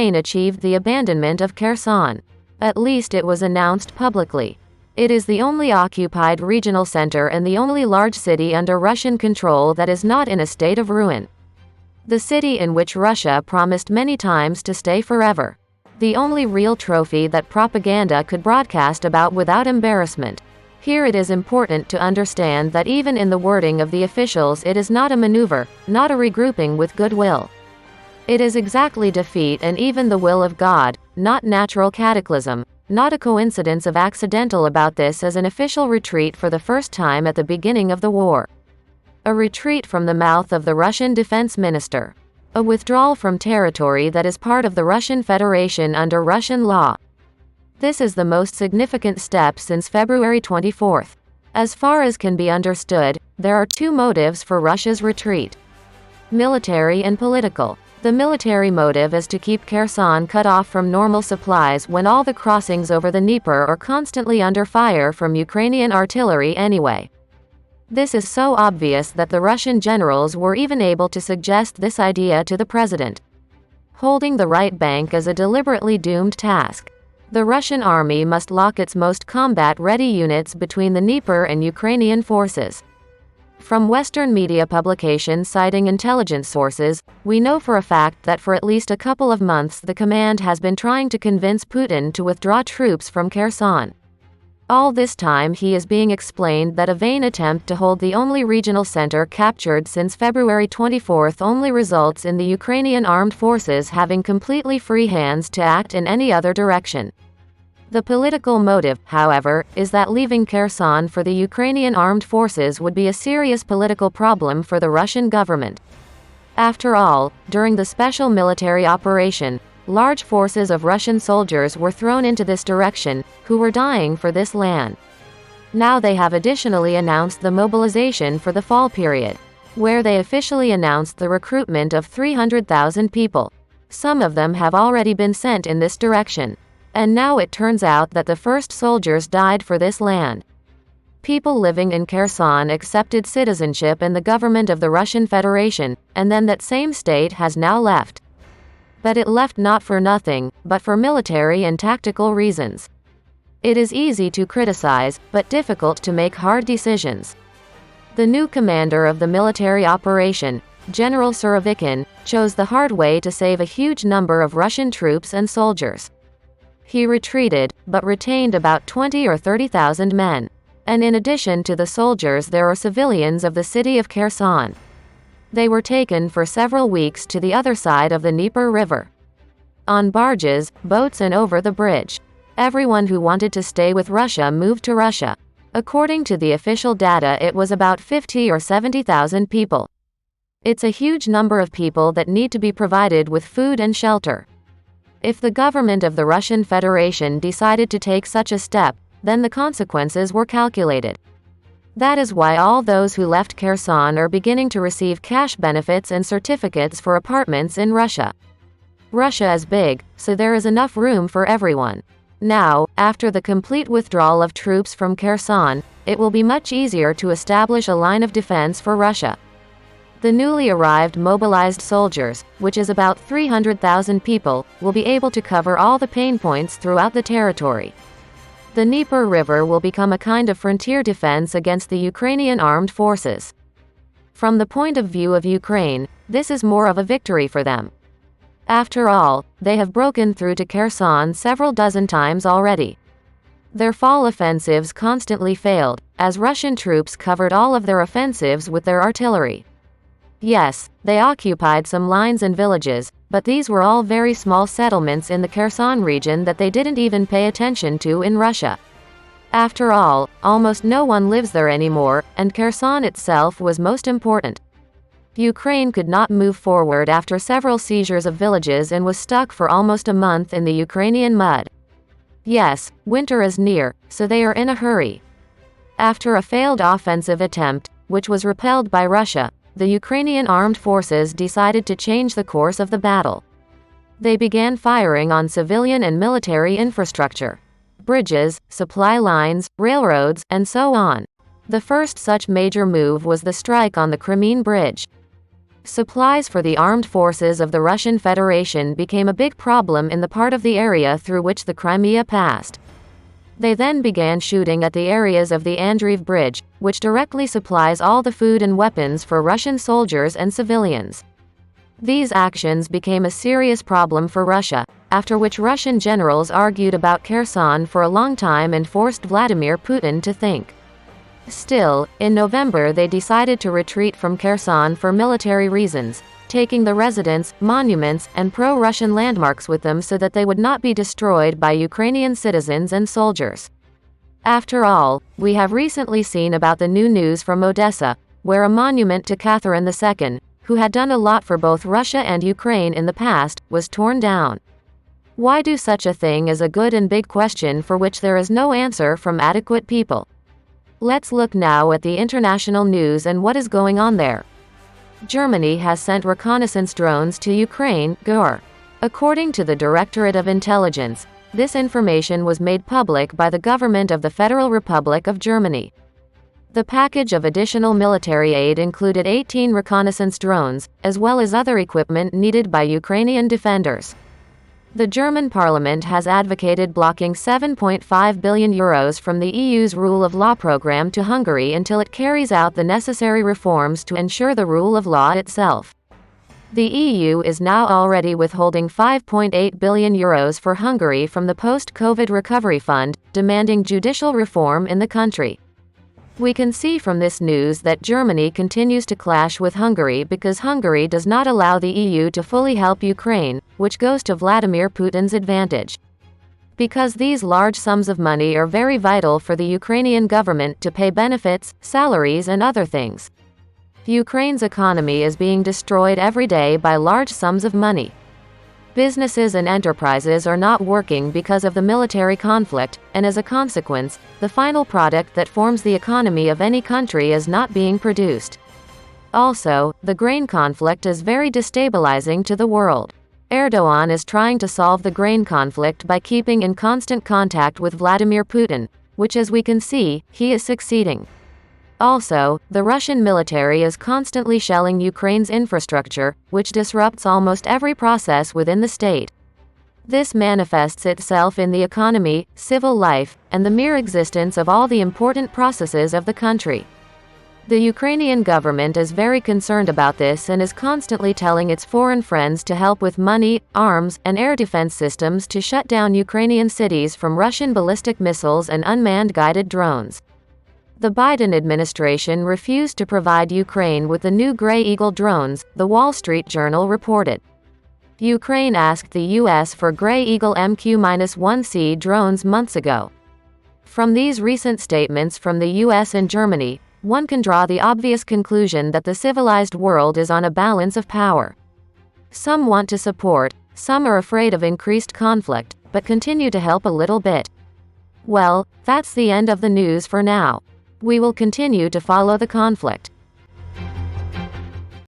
Ukraine achieved the abandonment of Kherson. At least it was announced publicly. It is the only occupied regional center and the only large city under Russian control that is not in a state of ruin. The city in which Russia promised many times to stay forever. The only real trophy that propaganda could broadcast about without embarrassment. Here it is important to understand that even in the wording of the officials it is not a maneuver, not a regrouping with goodwill. It is exactly defeat and even the will of God, not natural cataclysm, not a coincidence of accidental about this as an official retreat for the first time at the beginning of the war. A retreat from the mouth of the Russian defense minister. A withdrawal from territory that is part of the Russian Federation under Russian law. This is the most significant step since February 24. As far as can be understood, there are two motives for Russia's retreat. Military and political. The military motive is to keep Kherson cut off from normal supplies when all the crossings over the Dnieper are constantly under fire from Ukrainian artillery anyway. This is so obvious that the Russian generals were even able to suggest this idea to the president. Holding the right bank is a deliberately doomed task. The Russian army must lock its most combat-ready units between the Dnieper and Ukrainian forces. From Western media publications citing intelligence sources, we know for a fact that for at least a couple of months the command has been trying to convince Putin to withdraw troops from Kherson. All this time he is being explained that a vain attempt to hold the only regional center captured since February 24 only results in the Ukrainian armed forces having completely free hands to act in any other direction. The political motive, however, is that leaving Kherson for the Ukrainian armed forces would be a serious political problem for the Russian government. After all, during the special military operation, large forces of Russian soldiers were thrown into this direction, who were dying for this land. Now they have additionally announced the mobilization for the fall period, where they officially announced the recruitment of 300,000 people. Some of them have already been sent in this direction. And now it turns out that the first soldiers died for this land. People living in Kherson accepted citizenship in the government of the Russian Federation, and then that same state has now left. But it left not for nothing, but for military and tactical reasons. It is easy to criticize, but difficult to make hard decisions. The new commander of the military operation, General Surovikin, chose the hard way to save a huge number of Russian troops and soldiers. He retreated, but retained about 20 or 30,000 men. And in addition to the soldiers there are civilians of the city of Kherson. They were taken for several weeks to the other side of the Dnieper River. On barges, boats and over the bridge. Everyone who wanted to stay with Russia moved to Russia. According to the official data it was about 50 or 70,000 people. It's a huge number of people that need to be provided with food and shelter. If the government of the Russian Federation decided to take such a step, then the consequences were calculated. That is why all those who left Kherson are beginning to receive cash benefits and certificates for apartments in Russia. Russia is big, so there is enough room for everyone. Now, after the complete withdrawal of troops from Kherson, it will be much easier to establish a line of defense for Russia. The newly arrived mobilized soldiers, which is about 300,000 people, will be able to cover all the pain points throughout the territory. The Dnieper River will become a kind of frontier defense against the Ukrainian armed forces. From the point of view of Ukraine, this is more of a victory for them. After all, they have broken through to Kherson several dozen times already. Their fall offensives constantly failed, as Russian troops covered all of their offensives with their artillery. Yes, they occupied some lines and villages, but these were all very small settlements in the Kherson region that they didn't even pay attention to in Russia. After all, almost no one lives there anymore, and Kherson itself was most important. Ukraine could not move forward after several seizures of villages and was stuck for almost a month in the Ukrainian mud. Yes, winter is near, so they are in a hurry. After a failed offensive attempt, which was repelled by Russia, the Ukrainian armed forces decided to change the course of the battle. They began firing on civilian and military infrastructure, bridges, supply lines, railroads, and so on. The first such major move was the strike on the Crimean Bridge. Supplies for the armed forces of the Russian Federation became a big problem in the part of the area through which the Crimea passed. They then began shooting at the areas of the Andreev Bridge, which directly supplies all the food and weapons for Russian soldiers and civilians. These actions became a serious problem for Russia, after which Russian generals argued about Kherson for a long time and forced Vladimir Putin to think. Still, in November they decided to retreat from Kherson for military reasons, taking the residents, monuments, and pro-Russian landmarks with them so that they would not be destroyed by Ukrainian citizens and soldiers. After all, we have recently seen about the new news from Odessa, where a monument to Catherine II, who had done a lot for both Russia and Ukraine in the past, was torn down. Why do such a thing is a good and big question for which there is no answer from adequate people. Let's look now at the international news and what is going on there. Germany has sent reconnaissance drones to Ukraine, GUR. According to the Directorate of Intelligence, this information was made public by the government of the Federal Republic of Germany. The package of additional military aid included 18 reconnaissance drones, as well as other equipment needed by Ukrainian defenders. The German parliament has advocated blocking €7.5 billion from the EU's rule of law program to Hungary until it carries out the necessary reforms to ensure the rule of law itself. The EU is now already withholding €5.8 billion for Hungary from the post-COVID recovery fund, demanding judicial reform in the country. We can see from this news that Germany continues to clash with Hungary because Hungary does not allow the EU to fully help Ukraine, which goes to Vladimir Putin's advantage. Because these large sums of money are very vital for the Ukrainian government to pay benefits, salaries and other things. Ukraine's economy is being destroyed every day by large sums of money. Businesses and enterprises are not working because of the military conflict, and as a consequence, the final product that forms the economy of any country is not being produced. Also, the grain conflict is very destabilizing to the world. Erdogan is trying to solve the grain conflict by keeping in constant contact with Vladimir Putin, which as we can see, he is succeeding. Also, the Russian military is constantly shelling Ukraine's infrastructure, which disrupts almost every process within the state. This manifests itself in the economy, civil life, and the mere existence of all the important processes of the country. The Ukrainian government is very concerned about this and is constantly telling its foreign friends to help with money, arms, and air defense systems to shut down Ukrainian cities from Russian ballistic missiles and unmanned guided drones. The Biden administration refused to provide Ukraine with the new Grey Eagle drones, the Wall Street Journal reported. Ukraine asked the U.S. for Grey Eagle MQ-1C drones months ago. From these recent statements from the U.S. and Germany, one can draw the obvious conclusion that the civilized world is on a balance of power. Some want to support, some are afraid of increased conflict, but continue to help a little bit. Well, that's the end of the news for now. We will continue to follow the conflict.